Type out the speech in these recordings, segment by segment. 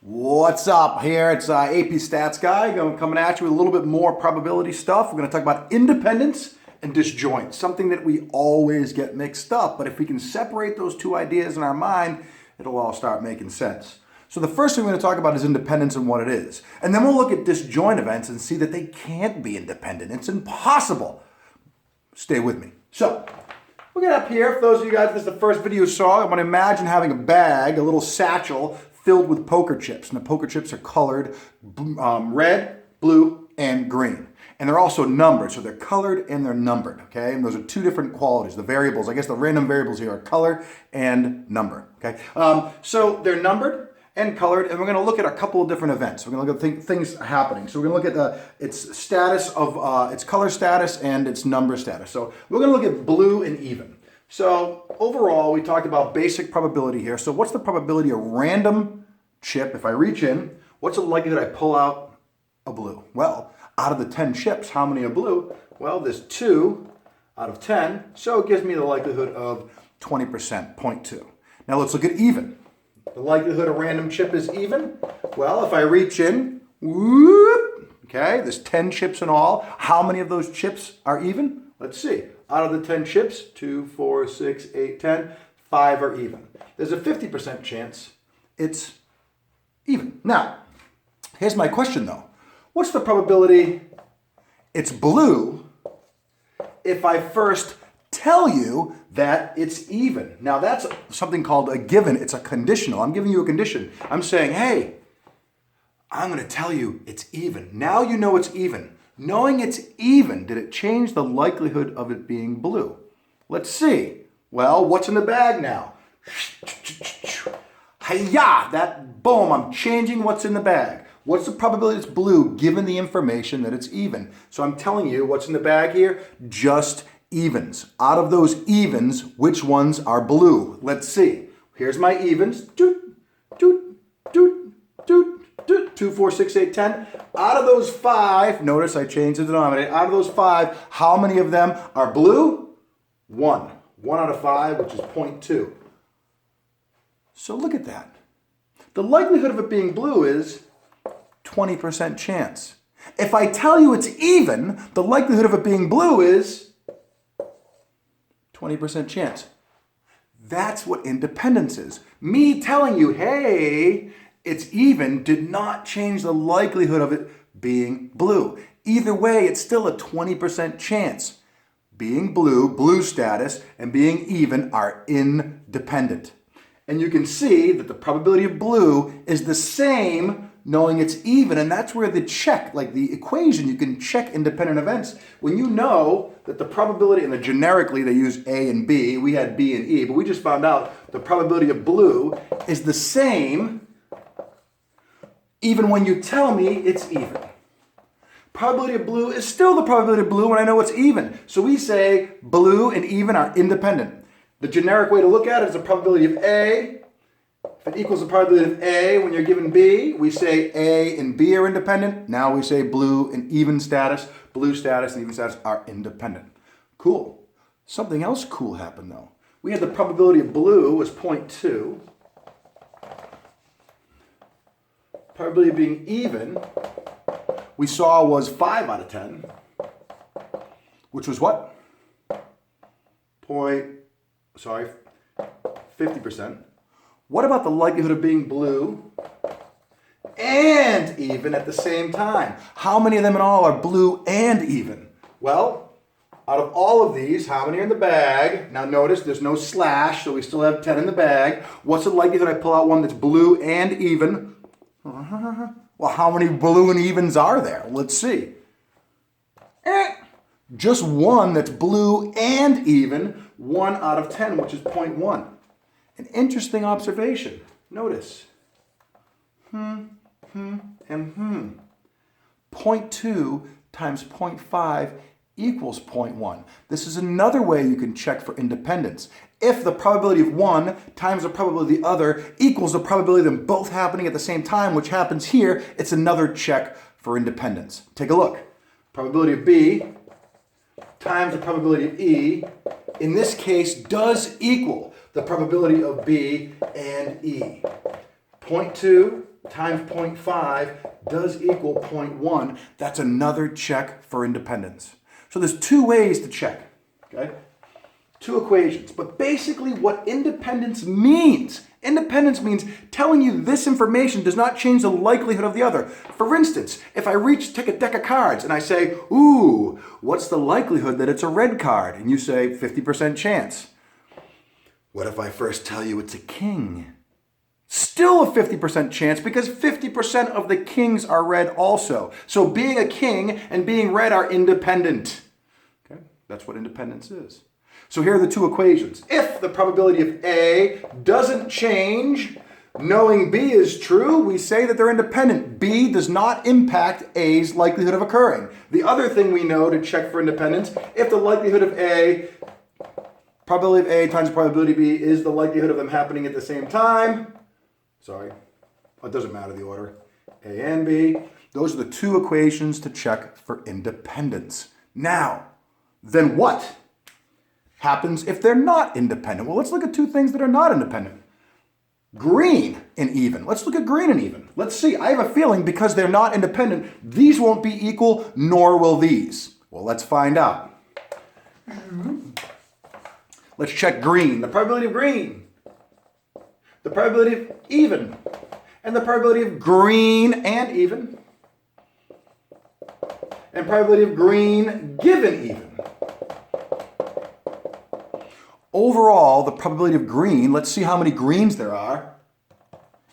What's up here? It's AP Stats Guy. I'm coming at you with a little bit more probability stuff. We're going to talk about independence and disjoint, something that we always get mixed up. But if we can separate those two ideas in our mind, it'll all start making sense. So the first thing we're going to talk about is independence and what it is. And then we'll look at disjoint events and see that they can't be independent. It's impossible. Stay with me. So we'll get up here. For those of you guys, this is the first video you saw. I want to imagine having a bag, a little satchel filled with poker chips. And the poker chips are colored red, blue, and green. And they're also numbered. So they're colored and they're numbered. Okay. And those are two different qualities. The variables, I guess the random variables here are color and number. Okay. So they're numbered and colored, and we're going to look at a couple of different events. We're going to look at things happening. So we're going to look at its status of its color status and its number status. So we're going to look at blue and even. So overall, we talked about basic probability here. So what's the probability of random chip? If I reach in, what's the likelihood I pull out a blue? Well, out of the 10 chips, how many are blue? Well, there's 2 out of 10. So it gives me the likelihood of 20%, 0.2. Now let's look at even. The likelihood a random chip is even. Well, if I reach in, whoop, okay, there's 10 chips in all. How many of those chips are even? Let's see. Out of the 10 chips, 2, 4, 6, 8, 10, 5 are even. There's a 50% chance it's even. Now, here's my question though. What's the probability it's blue if I first tell you that it's even? Now that's something called a given. It's a conditional. I'm giving you a condition. I'm saying, hey, I'm going to tell you it's even. Now you know it's even. Knowing it's even, did it change the likelihood of it being blue? Let's see. Well, what's in the bag now? Hi-ya! That, boom, I'm changing what's in the bag. What's the probability it's blue given the information that it's even? So I'm telling you what's in the bag here? Just evens. Out of those evens, which ones are blue? Let's see. Here's my evens. Doot, doot, doot, doot. 2, 4, 6, 8, 10. Out of those 5, notice I changed the denominator. Out of those 5, how many of them are blue? 1. 1 out of 5, which is 0.2. So look at that. The likelihood of it being blue is 20% chance. If I tell you it's even, the likelihood of it being blue is 20% chance. That's what independence is. Me telling you, hey, it's even did not change the likelihood of it being blue. Either way, it's still a 20% chance. Being blue, blue status, and being even are independent. And you can see that the probability of blue is the same knowing it's even, and that's where the check, like the equation, you can check independent events. When you know that the probability, and generically they use A and B, we had B and E, but we just found out the probability of blue is the same even when you tell me it's even. Probability of blue is still the probability of blue when I know it's even. So we say blue and even are independent. The generic way to look at it is the probability of A. If it equals the probability of A when you're given B, we say A and B are independent. Now we say blue and even status, blue status and even status are independent. Cool. Something else cool happened though. We had the probability of blue was 0.2. Probability of being even, we saw was 5 out of 10, which was what? 50%. What about the likelihood of being blue and even at the same time? How many of them in all are blue and even? Well, out of all of these, how many are in the bag? Now notice there's no slash, so we still have 10 in the bag. What's the likelihood I pull out one that's blue and even? Well, how many blue and evens are there? Let's see. Just one that's blue and even, 1 out of 10, which is 0.1. An interesting observation. Notice. 0.2 times 0.5 equals 0.1. This is another way you can check for independence. If the probability of one times the probability of the other equals the probability of them both happening at the same time, which happens here, it's another check for independence. Take a look. Probability of B times the probability of E, in this case, does equal the probability of B and E. 0.2 times 0.5 does equal 0.1. That's another check for independence. So there's two ways to check, okay? Two equations. But basically what independence means means telling you this information does not change the likelihood of the other. For instance, if I take a deck of cards and I say, ooh, what's the likelihood that it's a red card? And you say 50% chance. What if I first tell you it's a king? Still a 50% chance because 50% of the kings are red also. So being a king and being red are independent. Okay? That's what independence is. So here are the two equations. If the probability of A doesn't change, knowing B is true, we say that they're independent. B does not impact A's likelihood of occurring. The other thing we know to check for independence, if the likelihood of A, probability of A times the probability of B is the likelihood of them happening at the same time. Sorry, it doesn't matter the order. A and B, those are the two equations to check for independence. Now, then what happens if they're not independent? Well, let's look at two things that are not independent. Green and even. Let's look at green and even. Let's see. I have a feeling because they're not independent, these won't be equal, nor will these. Well, let's find out. Let's check green. The probability of green. The probability of even. And the probability of green and even. And probability of green given even. Overall, the probability of green, let's see how many greens there are.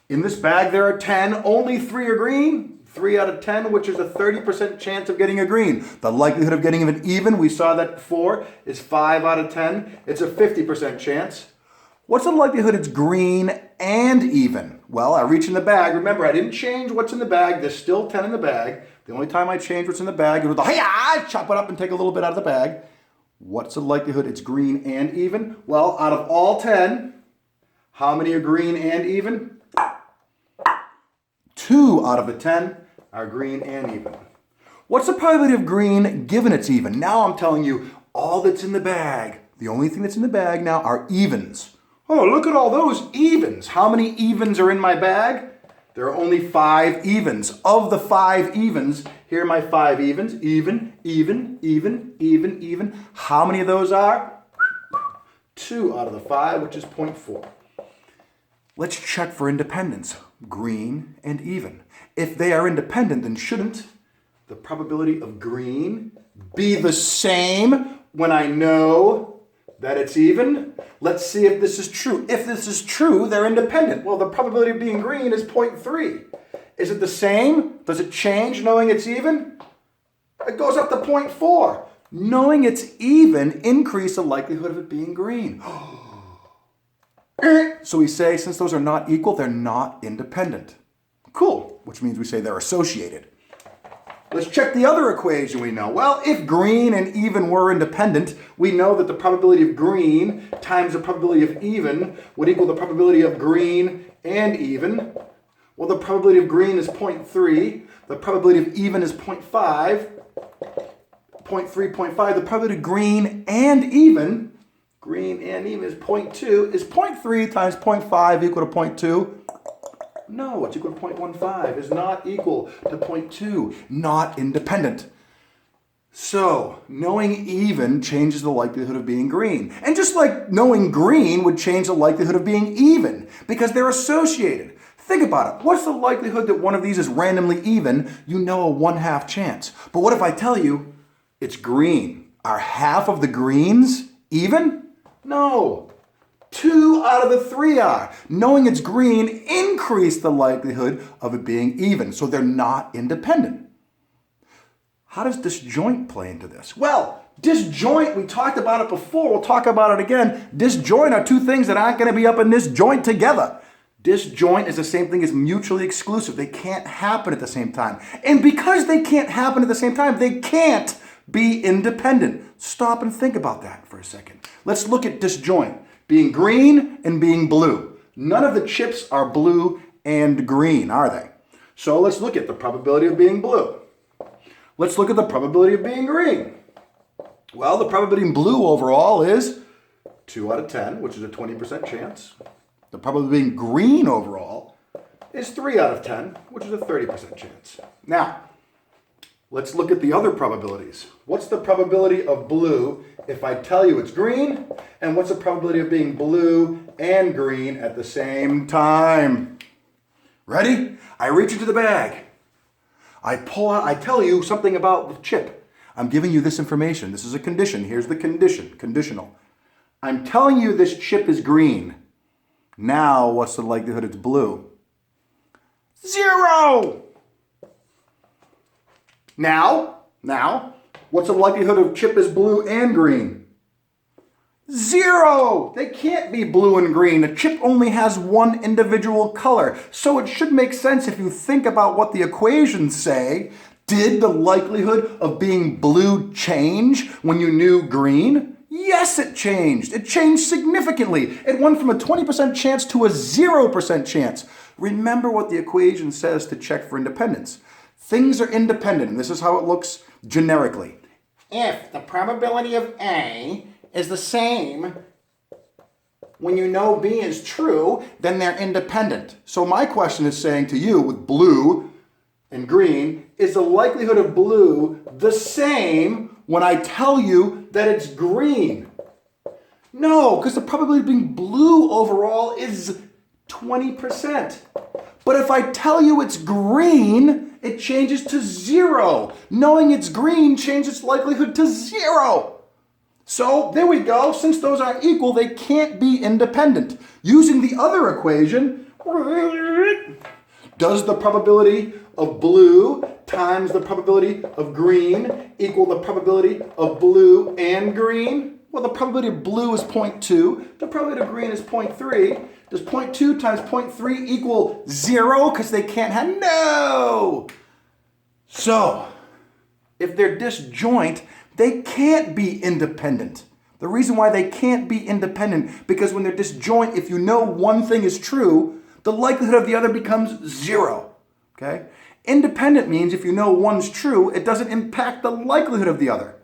In this bag, there are 10. Only 3 are green. 3 out of 10, which is a 30% chance of getting a green. The likelihood of getting an even, we saw that before, is 5 out of 10. It's a 50% chance. What's the likelihood it's green and even? Well, I reach in the bag. Remember, I didn't change what's in the bag. There's still 10 in the bag. The only time I change what's in the bag is with the, hi-ya, chop it up and take a little bit out of the bag. What's the likelihood it's green and even? Well, out of all 10, how many are green and even? 2 out of the 10 are green and even. What's the probability of green given it's even? Now I'm telling you all that's in the bag. The only thing that's in the bag now are evens. Oh, look at all those evens. How many evens are in my bag? There are only 5 evens. Of the 5 evens, here are my 5 evens. Even, even, even, even, even. How many of those are? 2 out of the 5, which is 0.4. Let's check for independence. Green and even. If they are independent, then shouldn't the probability of green be the same when I know that it's even? Let's see if this is true. If this is true, they're independent. Well, the probability of being green is 0.3. Is it the same? Does it change knowing it's even? It goes up to 0.4. Knowing it's even increases the likelihood of it being green. So we say, since those are not equal, they're not independent. Cool, which means we say they're associated. Let's check the other equation we know. Well, if green and even were independent, we know that the probability of green times the probability of even would equal the probability of green and even. Well, the probability of green is 0.3. The probability of even is 0.5. 0.3, 0.5. The probability of green and even is 0.2. Is 0.3 times 0.5 equal to 0.2? No, it's equal to 0.15. Is not equal to 0.2. Not independent. So, knowing even changes the likelihood of being green. And just like knowing green would change the likelihood of being even, because they're associated. Think about it. What's the likelihood that one of these is randomly even? You know, a 1/2 chance. But what if I tell you it's green? Are half of the greens even? No. 2 out of the 3 are. Knowing it's green increased the likelihood of it being even, so they're not independent. How does disjoint play into this? Well, disjoint, we talked about it before, we'll talk about it again. Disjoint are two things that aren't going to be up in this joint together. Disjoint is the same thing as mutually exclusive. They can't happen at the same time. And because they can't happen at the same time, they can't be independent. Stop and think about that for a second. Let's look at disjoint. Being green and being blue. None of the chips are blue and green, are they? So let's look at the probability of being blue. Let's look at the probability of being green. Well, the probability in blue overall is 2 out of 10, which is a 20% chance. The probability of being green overall is 3 out of 10, which is a 30% chance. Now, let's look at the other probabilities. What's the probability of blue if I tell you it's green? And what's the probability of being blue and green at the same time? Ready? I reach into the bag. I pull out, I tell you something about the chip. I'm giving you this information. This is a condition. Here's the condition, conditional. I'm telling you this chip is green. Now, what's the likelihood it's blue? 0! Now, what's the likelihood of chip is blue and green? 0! They can't be blue and green. A chip only has one individual color. So it should make sense if you think about what the equations say. Did the likelihood of being blue change when you knew green? Yes, it changed. It changed significantly. It went from a 20% chance to a 0% chance. Remember what the equation says to check for independence. Things are independent, and this is how it looks generically. If the probability of A is the same when you know B is true, then they're independent. So my question is saying to you with blue and green, is the likelihood of blue the same when I tell you that it's green? No, because the probability of being blue overall is 20%. But if I tell you it's green, it changes to 0. Knowing it's green changes its likelihood to 0. So there we go. Since those aren't equal, they can't be independent. Using the other equation, does the probability of blue times the probability of green equal the probability of blue and green? Well, the probability of blue is 0.2. The probability of green is 0.3. Does 0.2 times 0.3 equal 0? Because they can't have, no! So, if they're disjoint, they can't be independent. The reason why they can't be independent, because when they're disjoint, if you know one thing is true, the likelihood of the other becomes 0. Okay? Independent means if you know one's true, it doesn't impact the likelihood of the other.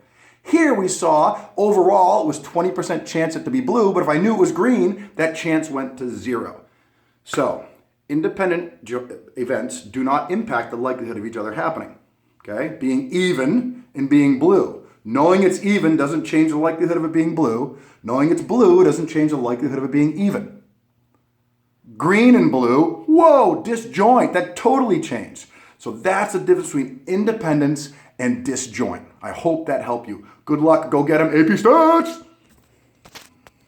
Here we saw overall it was 20% chance it to be blue, but if I knew it was green, that chance went to 0. So, independent events do not impact the likelihood of each other happening. Okay? Being even and being blue. Knowing it's even doesn't change the likelihood of it being blue. Knowing it's blue doesn't change the likelihood of it being even. Green and blue, whoa, disjoint, that totally changed. So that's the difference between independence and disjoint. I hope that helped you. Good luck. Go get them, AP Stats!